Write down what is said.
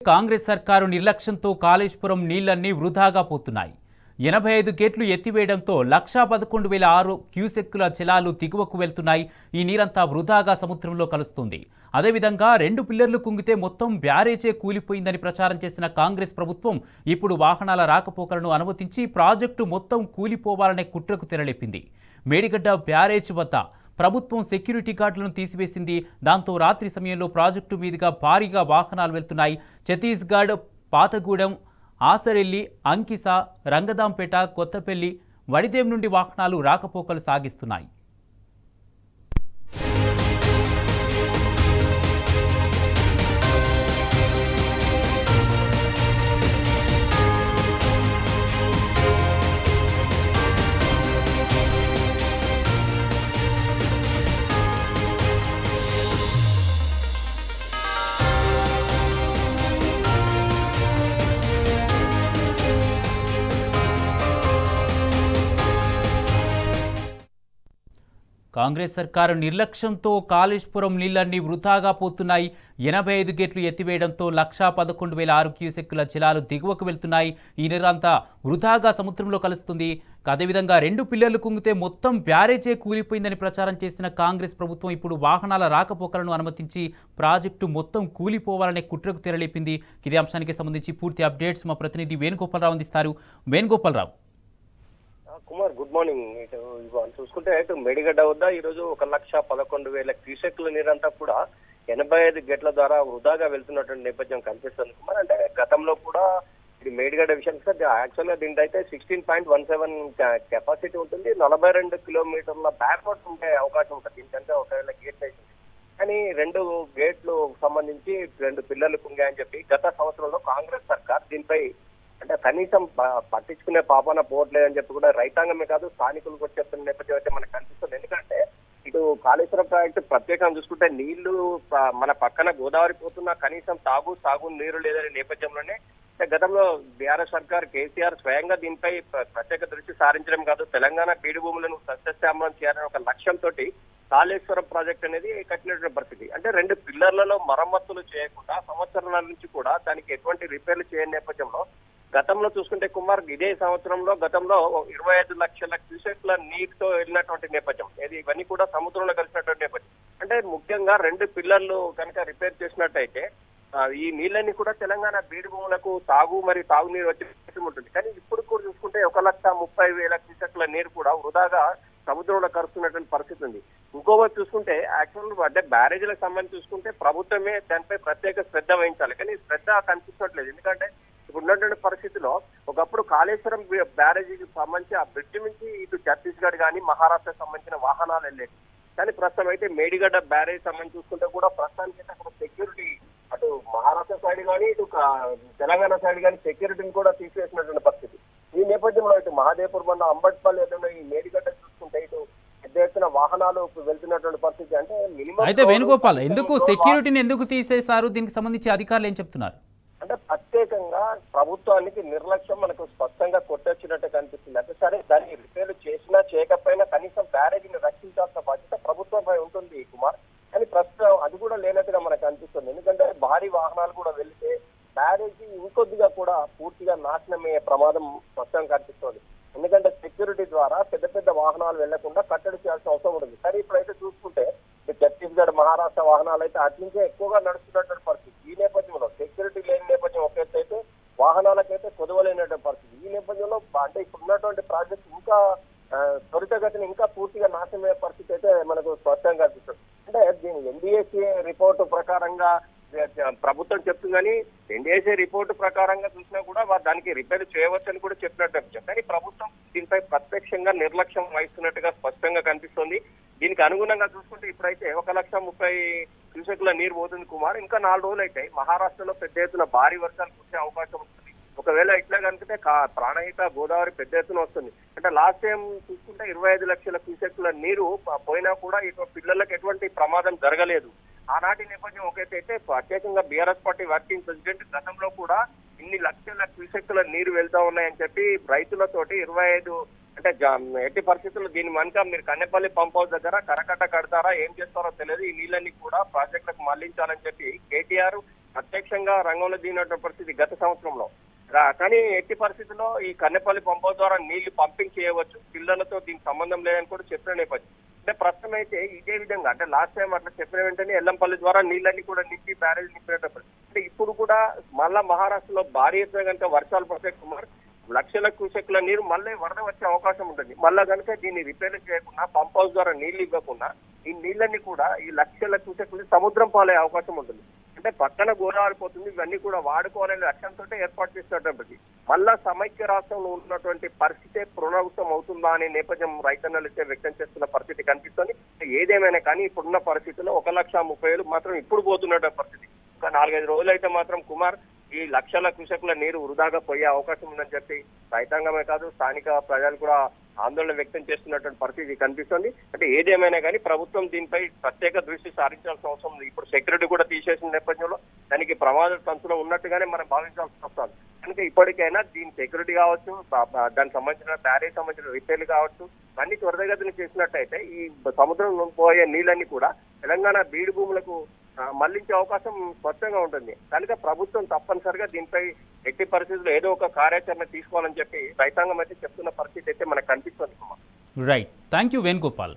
కాంగ్రెస్ సర్కారు నిర్లక్ష్యంతో కాళేశ్వరం నీళ్లన్నీ వృధాగా పోతున్నాయి. 85 గేట్లు ఎత్తివేయడంతో 1,11,600 క్యూసెక్కుల జలాలు దిగువకు వెళ్తున్నాయి. ఈ నీరంతా వృధాగా సముద్రంలో కలుస్తుంది. అదేవిధంగా 2 పిల్లర్లు కుంగితే మొత్తం బ్యారేజే కూలిపోయిందని ప్రచారం చేసిన కాంగ్రెస్ ప్రభుత్వం ఇప్పుడు వాహనాల రాకపోకలను అనుమతించి ప్రాజెక్టు మొత్తం కూలిపోవాలనే కుట్రకు తెరలేపింది. మేడిగడ్డ బ్యారేజ్ వద్ద ప్రభుత్వం సెక్యూరిటీ గార్డులను తీసివేసింది. దాంతో రాత్రి సమయంలో ప్రాజెక్టు మీదుగా భారీగా వాహనాలు వెళ్తున్నాయి. ఛత్తీస్గఢ్, పాతగూడెం, ఆసరెల్లి, అంకిస, రంగదాంపేట, కొత్తపల్లి, వడిదేం నుండి వాహనాలు రాకపోకలు సాగిస్తున్నాయి. కాంగ్రెస్ సర్కారు నిర్లక్ష్యంతో కాళేశ్వరం నీళ్లన్నీ వృధాగా పోతున్నాయి. 85 గేట్లు ఎత్తివేయడంతో 1,11,600 క్యూసెక్కుల జలాలు దిగువకు వెళ్తున్నాయి. ఈ నీరంతా వృధాగా సముద్రంలో కలుస్తుంది. అదేవిధంగా 2 పిల్లర్లు కుంగితే మొత్తం బ్యారేజే కూలిపోయిందని ప్రచారం చేసిన కాంగ్రెస్ ప్రభుత్వం ఇప్పుడు వాహనాల రాకపోకలను అనుమతించి ప్రాజెక్టు మొత్తం కూలిపోవాలనే కుట్రకు తెరలేపింది. ఇదే అంశానికి సంబంధించి పూర్తి అప్డేట్స్ మా ప్రతినిధి వేణుగోపాలరావు అందిస్తారు. వేణుగోపాలరావు. Kumar, good morning. ఇటు చూసుకుంటే ఇటు మేడిగడ్డ వద్ద ఈ రోజు 1,11,000 క్యూసెక్ల నీరంతా కూడా 85 గేట్ల ద్వారా వృధాగా వెళ్తున్నటువంటి నేపథ్యం కనిపిస్తుంది కుమార్. అంటే గతంలో కూడా ఇది మేడిగడ్డ విషయానికి సార్ యాక్చువల్ గా దీంట్లో అయితే 16.17 కెపాసిటీ ఉంటుంది. 42 కిలోమీటర్ల బ్యాక్వర్డ్స్ ఉండే అవకాశం ఉంటుంది. దీనికంటే ఒకవేళ గేట్లు అయితే కానీ 2 గేట్లు సంబంధించి 2 పిల్లర్లు కుంగాయని చెప్పి గత సంవత్సరంలో కాంగ్రెస్ సర్కార్ దీనిపై అంటే కనీసం పట్టించుకునే పాపాన పోవట్లేదని చెప్పి కూడా రైతాంగమే కాదు స్థానికులు కూడా చెప్తున్న నేపథ్యం అయితే మనకు కనిపిస్తుంది. ఎందుకంటే ఇటు కాళేశ్వరం ప్రాజెక్టు ప్రత్యేకంగా చూసుకుంటే నీళ్లు మన పక్కన గోదావరి పోతున్నా కనీసం సాగు నీరు లేదనే నేపథ్యంలోనే గతంలో బీఆర్ఎస్ సర్కార్ కేసీఆర్ స్వయంగా దీనిపై ప్రత్యేక దృష్టి సారించడం కాదు, తెలంగాణ బీడు భూములను సస్యశ్యామలం చేయాలనే ఒక లక్ష్యంతో కాళేశ్వరం ప్రాజెక్ట్ అనేది కట్టినటువంటి పరిస్థితి. అంటే 2 పిల్లర్లలో మరమ్మతులు చేయకుండా సంవత్సరాల నుంచి కూడా దానికి ఎటువంటి రిపేర్లు చేయని నేపథ్యంలో గతంలో చూసుకుంటే కుమార్ ఇదే సంవత్సరంలో గతంలో 25 లక్షల క్యూసెక్ల నీటితో వెళ్ళినటువంటి నేపథ్యం ఇది ఇవన్నీ కూడా సముద్రంలో కలిసినటువంటి నేపథ్యం. అంటే ముఖ్యంగా 2 పిల్లర్లు కనుక రిపేర్ చేసినట్టయితే ఈ నీళ్ళని కూడా తెలంగాణ బీడు భూములకు తాగునీరు వచ్చే ఉంటుంది. కానీ ఇప్పుడు కూడా చూసుకుంటే 1,30,000 క్యూసెక్ల నీరు కూడా వృధాగా సముద్రంలో కరుస్తున్నటువంటి పరిస్థితి ఉంది. ఇంకోవైపు చూసుకుంటే యాక్చువల్ అంటే బ్యారేజీలకు సంబంధించి చూసుకుంటే ప్రభుత్వమే దానిపై ప్రత్యేక శ్రద్ధ వహించాలి. కానీ శ్రద్ధ కనిపించట్లేదు. ఎందుకంటే ఉన్నటువంటి పరిస్థితిలో ఒకప్పుడు కాళేశ్వరం బ్యారేజీకి సంబంధించి ఆ బ్రిడ్జి నుంచి ఇటు ఛత్తీస్గఢ్ కానీ మహారాష్ట్రకు సంబంధించిన వాహనాలు వెళ్ళేవి. కానీ ప్రస్తుతం అయితే మేడిగడ్డ బ్యారేజ్ సంబంధించి చూసుకుంటే కూడా ప్రస్తుతానికి అయితే అక్కడ సెక్యూరిటీ అటు మహారాష్ట్ర సైడ్ కానీ ఇటు తెలంగాణ సైడ్ కానీ సెక్యూరిటీని కూడా తీసివేసినటువంటి పరిస్థితి. ఈ నేపథ్యంలో ఇటు మహాదేవ్పూర్ బండ అంబట్పల్లి ఏదైనా ఈ మేడిగడ్డ చూసుకుంటే ఇటు పెద్ద ఎత్తున వాహనాలు వెళ్తున్నటువంటి పరిస్థితి. అంటే మినిమం అయితే వేణుగోపాల్, సెక్యూరిటీని ఎందుకు తీసేశారు? దీనికి సంబంధించి అధికారులు ఏం చెప్తున్నారు? అంటే ప్రత్యేకంగా ప్రభుత్వానికి నిర్లక్ష్యం మనకు స్పష్టంగా కొట్టొచ్చినట్టు కనిపిస్తుంది. అంటే సరే దాన్ని రిపేర్లు చేసినా చేయకపోయినా కనీసం బ్యారేజీని రక్షించాల్సిన బాధ్యత ప్రభుత్వంపై ఉంటుంది కుమార్. కానీ ప్రస్తుతం అది కూడా లేనట్టుగా మనకు అనిపిస్తుంది. ఎందుకంటే భారీ వాహనాలు కూడా వెళ్తే బ్యారేజీ ఇంకొద్దిగా కూడా పూర్తిగా నాశనమయ్యే ప్రమాదం స్పష్టంగా కనిపిస్తుంది. ఎందుకంటే సెక్యూరిటీ ద్వారా పెద్ద వాహనాలు వెళ్లకుండా కట్టడి చేయాల్సిన అవసరం ఉంటుంది. కానీ ఇప్పుడైతే చూసుకుంటే ఛత్తీస్గఢ్ మహారాష్ట్ర వాహనాలు అయితే అట్నుంచే ఎక్కువగా నడుస్తున్నటువంటి పరిస్థితి. ఈ నేపథ్యంలో సెక్యూరిటీ లేని నేపథ్యం ఒకేసైతే వాహనాలకైతే కొదవలేనటువంటి పరిస్థితి. ఈ నేపథ్యంలో అంటే ఇప్పుడు ఉన్నటువంటి ప్రాజెక్ట్ ఇంకా త్వరితగతిని ఇంకా పూర్తిగా నాశనమయ్యే పరిస్థితి అయితే మనకు స్పష్టంగా కనిపిస్తుంది. అంటే దీని ఎన్డీఏసీ రిపోర్టు ప్రకారంగా ప్రభుత్వం చెప్తుంది. కానీ ఎన్డీఏసీ రిపోర్టు ప్రకారంగా చూసినా కూడా దానికి రిపేర్ చేయవచ్చని కూడా చెప్పినట్టు. కానీ ప్రభుత్వం దీనిపై ప్రత్యక్షంగా నిర్లక్ష్యం వహిస్తున్నట్టుగా స్పష్టంగా కనిపిస్తుంది. దీనికి అనుగుణంగా చూసుకుంటే ఇప్పుడైతే 1,30,000 క్యూసెక్ల నీరు పోతుంది కుమార్. ఇంకా 4 రోజులు అయితే మహారాష్ట్రలో పెద్ద ఎత్తున భారీ వర్షాలు కురిసే అవకాశం ఉంటుంది. ఒకవేళ ఇట్లా కనుకుంటే ప్రాణహిత గోదావరి పెద్ద ఎత్తున వస్తుంది. అంటే లాస్ట్ టైం చూసుకుంటే 25 లక్షల క్యూసెక్ల నీరు పోయినా కూడా ఇటు పిల్లలకు ఎటువంటి ప్రమాదం జరగలేదు. ఆనాటి నేపథ్యం ఒకటైతే ప్రత్యేకంగా బీఆర్ఎస్ పార్టీ వర్కింగ్ ప్రెసిడెంట్ గతంలో కూడా ఇన్ని లక్షల క్యూసెక్ల నీరు వెళ్తా ఉన్నాయని చెప్పి రైతులతోటి 25 అంటే ఎట్టి పరిస్థితుల్లో దీని వెనుక మీరు కన్నెపల్లి పంప్ హౌస్ దగ్గర కరకట్ట కడతారా ఏం చేస్తారో తెలియదు, ఈ నీళ్ళని కూడా ప్రాజెక్టులకు మళ్లించాలని చెప్పి కేటీఆర్ ప్రత్యక్షంగా రంగంలో దిగినటువంటి పరిస్థితి గత సంవత్సరంలో. కానీ ఎట్టి పరిస్థితుల్లో ఈ కన్నెపల్లి పంప ద్వారా నీళ్లు పంపింగ్ చేయవచ్చు, పిల్లలతో దీనికి సంబంధం లేదని కూడా చెప్పిన నేపథ్యం. అంటే ప్రస్తుతం అయితే ఇదే విధంగా అంటే లాస్ట్ టైం అట్లా చెప్పిన వెంటనే ఎల్లంపల్లి ద్వారా నీళ్ళన్ని కూడా నింపి బ్యారేజ్ నింపినప్పుడు అంటే ఇప్పుడు కూడా మళ్ళా మహారాష్ట్రలో భారీ ఎత్తున కనుక వర్షాలు పడతాయి కుమార్, లక్షల క్యూసెక్ల నీరు మళ్ళీ వరద వచ్చే అవకాశం ఉంటుంది. మళ్ళా కనుక దీన్ని రిపేర్ చేయకుండా పంప్ హౌస్ ద్వారా నీళ్లు ఇవ్వకుండా ఈ నీళ్ళన్ని కూడా ఈ లక్షల క్యూసెక్లు సముద్రం పాలే అవకాశం ఉంటుంది. అంటే పక్కన గోదావరి పోతుంది, ఇవన్నీ కూడా వాడుకోవాలనే లక్ష్యంతో ఏర్పాటు చేసినటువంటి మళ్ళా సమైక్య రాష్ట్రంలో ఉన్నటువంటి పరిస్థితే పునరావృతం అవుతుందా అనే నేపథ్యం రైతన్నలు అయితే వ్యక్తం చేస్తున్న పరిస్థితి కనిపిస్తుంది. ఏదేమైనా కానీ ఇప్పుడున్న పరిస్థితుల్లో 1,30,000 మాత్రం ఇప్పుడు పోతున్న పరిస్థితి. ఒక 4-5 రోజులు అయితే మాత్రం కుమార్ ఈ లక్షల క్యూసెక్ల నీరు వృధాగా పోయే అవకాశం ఉందని చెప్పి రైతాంగమే కాదు స్థానిక ప్రజలు కూడా ఆందోళన వ్యక్తం చేస్తున్నటువంటి పరిస్థితి కనిపిస్తుంది. అంటే ఏదేమైనా కానీ ప్రభుత్వం దీనిపై ప్రత్యేక దృష్టి సారించాల్సిన అవసరం ఉంది. ఇప్పుడు సెక్యూరిటీ కూడా తీసేసిన నేపథ్యంలో దానికి ప్రమాద సంచులో ఉన్నట్టుగానే మనం భావించాల్సి వస్తుంది. కనుక ఇప్పటికైనా దీని సెక్యూరిటీ కావచ్చు, దానికి సంబంధించిన బ్యారేజ్ సంబంధించిన రిపేర్లు కావచ్చు, అన్ని త్వరితగతిని చేసినట్టయితే ఈ సముద్రం పోయే నీళ్ళన్ని కూడా తెలంగాణ బీడు భూములకు మళ్లించే అవకాశం స్పష్టంగా ఉంటుంది. కనుక ప్రభుత్వం తప్పనిసరిగా దీనిపై ఎట్టి పరిస్థితుల్లో ఏదో ఒక కార్యాచరణ తీసుకోవాలని చెప్పి రైతాంగం అయితే చెప్తున్న పరిస్థితి అయితే మనకు కనిపిస్తుంది. Right, thank you Venugopal.